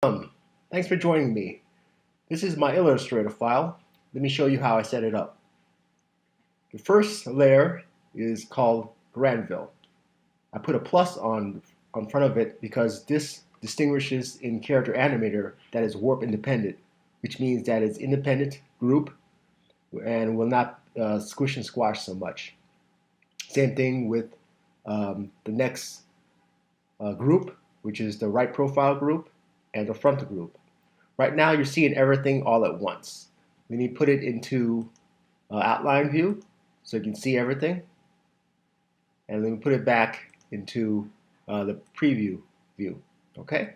Thanks for joining me. This is my Illustrator file. Let me show you how I set it up. The first layer is called Granville. I put a plus on front of it because this distinguishes in Character Animator that it's warp independent, which means that it's independent group and will not squish and squash so much. Same thing with the next group, which is the right profile group and the frontal group. Right now you're seeing everything all at once. Let me put it into outline view so you can see everything. And then put it back into the preview view. Okay?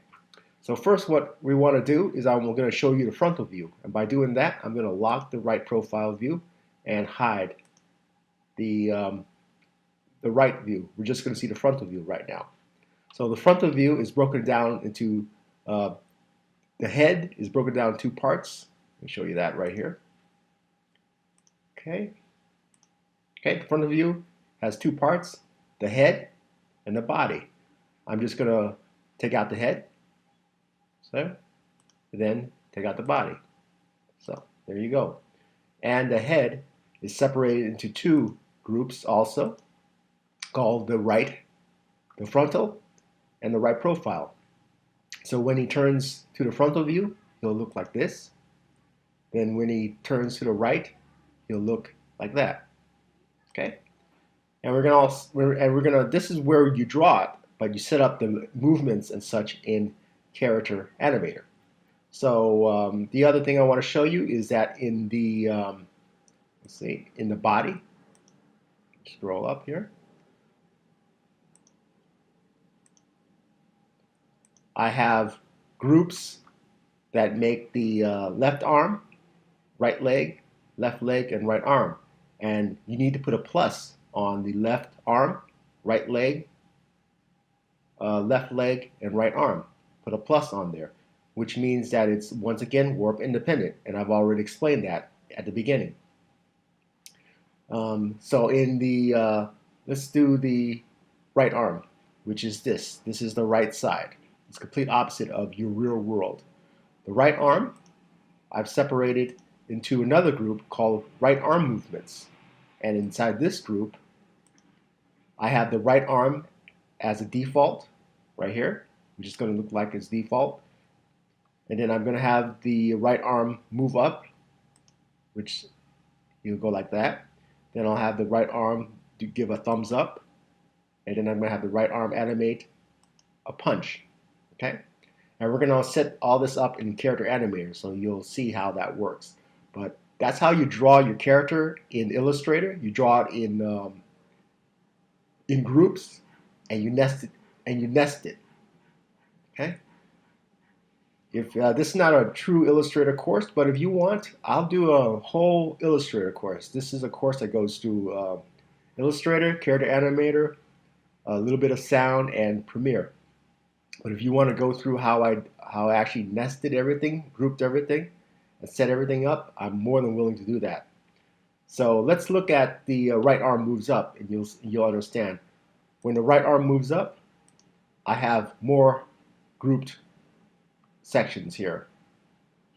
So first what we want to do is I'm going to show you the frontal view. And by doing that, I'm going to lock the right profile view and hide the right view. We're just going to see the frontal view right now. So the frontal view is broken down into the head is broken down in two parts. Let me show you that right here. Okay. Okay, the front view has two parts, the head and the body. I'm just going to take out the head, so, and then take out the body. So there you go. And the head is separated into two groups also, called the frontal, and the right profile. So when he turns to the frontal view, he'll look like this. Then when he turns to the right, he'll look like that. Okay? And this is where you draw it, but you set up the movements and such in Character Animator. So the other thing I want to show you is that in the in the body, scroll up here. I have groups that make the left arm, right leg, left leg, and right arm. And you need to put a plus on the left arm, right leg, left leg, and right arm. Put a plus on there, which means that it's, once again, warp independent. And I've already explained that at the beginning. So in the, let's do the right arm, which is this. This is the right side. It's complete opposite of your real world. The right arm, I've separated into another group called right arm movements. And inside this group, I have the right arm as a default right here, which is going to look like its default. And then I'm going to have the right arm move up, which you'll go like that. Then I'll have the right arm to give a thumbs up. And then I'm going to have the right arm animate a punch. Okay? And we're going to set all this up in Character Animator, so you'll see how that works. But that's how you draw your character in Illustrator. You draw it in groups, and you nest it. Okay. If this is not a true Illustrator course, but if you want, I'll do a whole Illustrator course. This is a course that goes through Illustrator, Character Animator, a little bit of sound, and Premiere. But if you want to go through how I actually nested everything, grouped everything, and set everything up, I'm more than willing to do that. So let's look at the right arm moves up, and you'll understand. When the right arm moves up, I have more grouped sections here.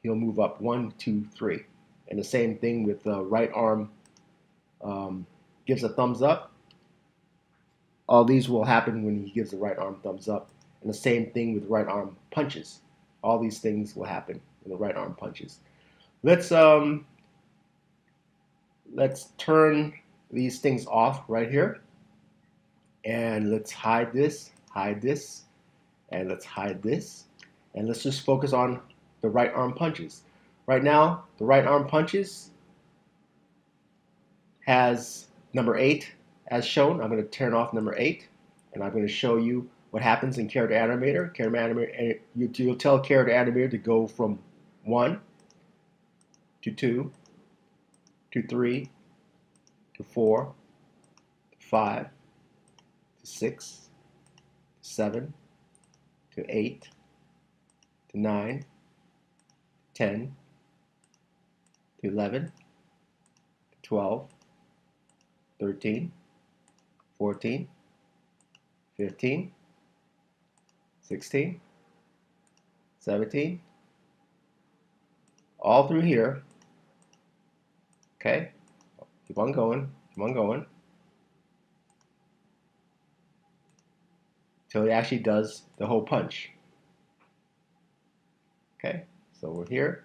He'll move up 1, 2, 3. And the same thing with the right arm gives a thumbs up. All these will happen when he gives the right arm thumbs up. And the same thing with right arm punches. All these things will happen when the right arm punches. Let's turn these things off right here. And let's hide this, and let's hide this. And let's just focus on the right arm punches. Right now, the right arm punches has number 8 as shown. I'm going to turn off number 8, and I'm going to show you what happens in Character Animator. Character Animator, you'll tell Character Animator to go from 1 to 2 to 3 to 4 to 5 to 6 to 7 to 8 to 9 to 10 to 11 to 12, 13, 14, 15, 16, 17, all through here. Okay, keep on going, till it actually does the whole punch. Okay, so we're here.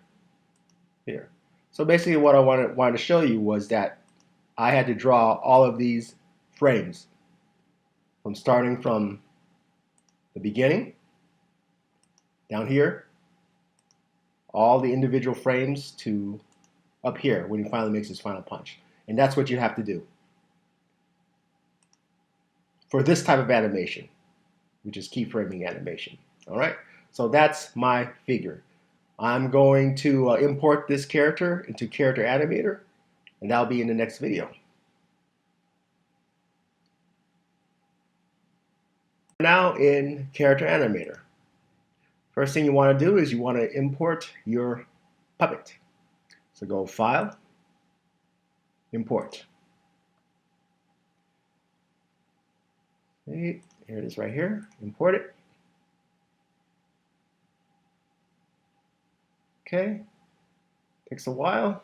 So basically what I wanted to show you was that I had to draw all of these frames from starting from the beginning down here, all the individual frames to up here when he finally makes his final punch. And that's what you have to do for this type of animation, which is keyframing animation. All right, so that's my figure. I'm going to import this character into Character Animator, and that'll be in the next video. Now in Character Animator, first thing you want to do is you want to import your puppet. So go File, Import. Okay, here it is right here. Import it. Okay, takes a while.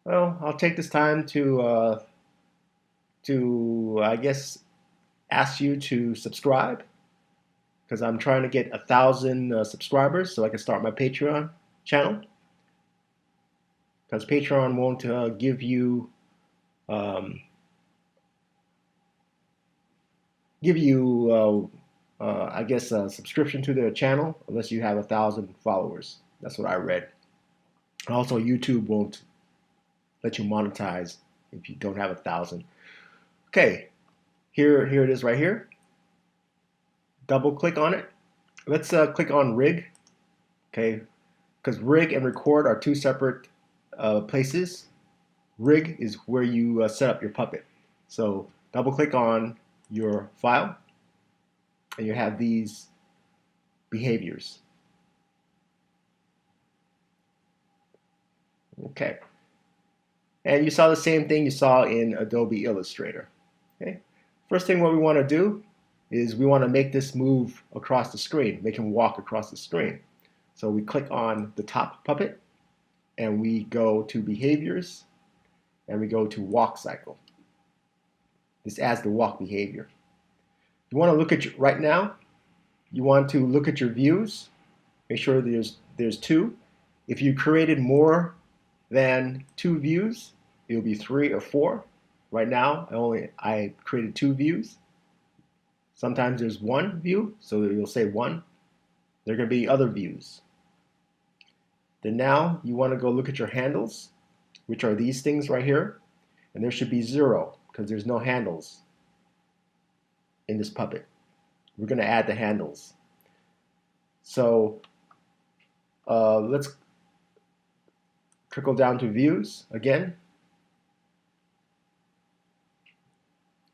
Well, I'll take this time to I guess ask you to subscribe, because I'm trying to get 1,000 subscribers so I can start my Patreon channel. Because Patreon won't give you I guess a subscription to their channel unless you have 1,000 followers. That's what I read. Also, YouTube won't let you monetize if you don't have 1,000. Okay, here it is right here. Double click on it. Let's click on Rig. Okay, because Rig and Record are two separate places. Rig is where you set up your puppet. So double click on your file, and you have these behaviors. Okay, and you saw the same thing you saw in Adobe Illustrator. Okay, first thing what we want to do is we want to make this move across the screen, make him walk across the screen. So we click on the top puppet, and we go to Behaviors, and we go to Walk Cycle. This adds the walk behavior. You want to look at right now, you want to look at your views. Make sure there's 2. If you created more than 2 views, it'll be 3 or 4. Right now, I created 2 views. Sometimes there's 1 view, so you'll say 1. There are going to be other views. Then now you want to go look at your handles, which are these things right here, and there should be 0 because there's no handles in this puppet. We're going to add the handles. So let's trickle down to views again.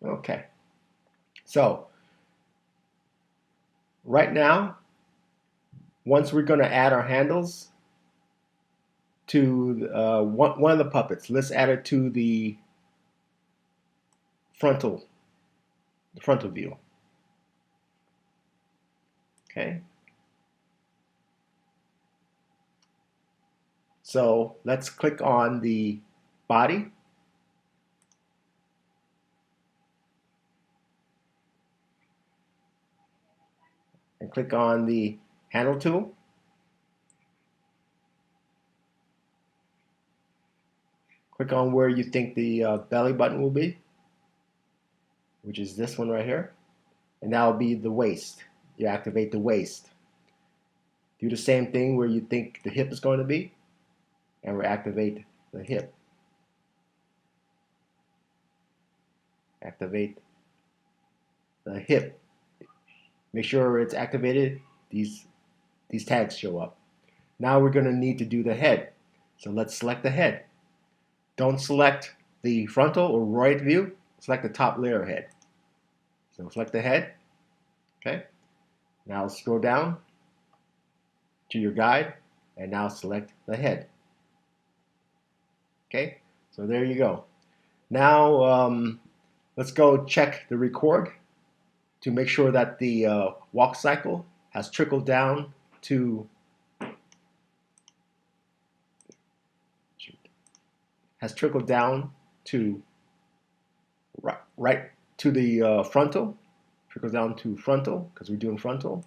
Okay. So right now, once we're going to add our handles to one of the puppets, let's add it to the frontal view. Okay. So let's click on the body. And click on the handle tool. Click on where you think the belly button will be, which is this one right here. And that will be the waist. You activate the waist. Do the same thing where you think the hip is going to be, and we activate the hip. Activate the hip. Make sure it's activated. These tags show up. Now we're going to need to do the head. So let's select the head. Don't select the frontal or right view. Select the top layer head. So select the head. Okay. Now scroll down to your guide, and now select the head. Okay. So there you go. Now Let's go check the record to make sure that the walk cycle has trickled down to right to the frontal. Trickles down to frontal because we're doing frontal.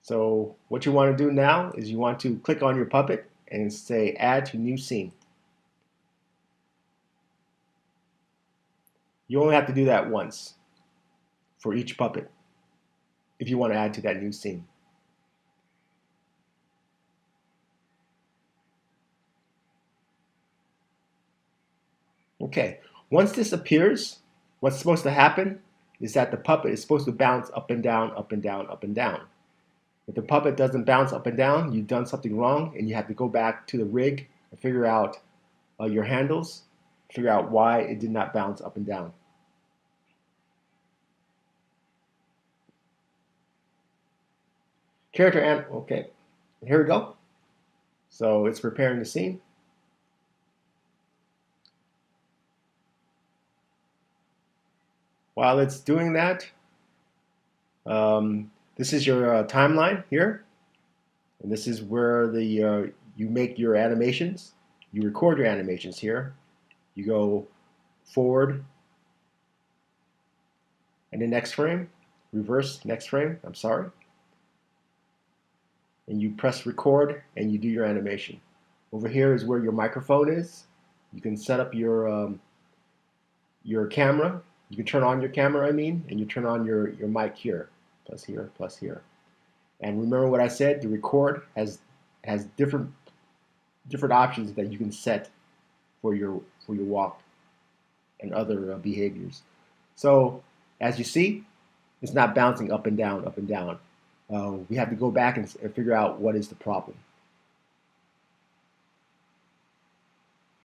So what you want to do now is you want to click on your puppet and say add to new scene. You only have to do that once for each puppet if you want to add to that new scene. Okay, once this appears, what's supposed to happen is that the puppet is supposed to bounce up and down, up and down, up and down. If the puppet doesn't bounce up and down, you've done something wrong and you have to go back to the rig and figure out your handles, figure out why it did not bounce up and down. Okay, here we go. So it's preparing the scene. While it's doing that, this is your timeline here, and this is where you make your animations. You record your animations here. You go forward, and the next frame, reverse next frame. I'm sorry, and you press record, and you do your animation. Over here is where your microphone is. You can set up your camera. You can turn on your camera, and you turn on your mic here, plus here, plus here. And remember what I said, the record has different options that you can set for your walk and other behaviors. So as you see, it's not bouncing up and down, up and down. We have to go back and figure out what is the problem.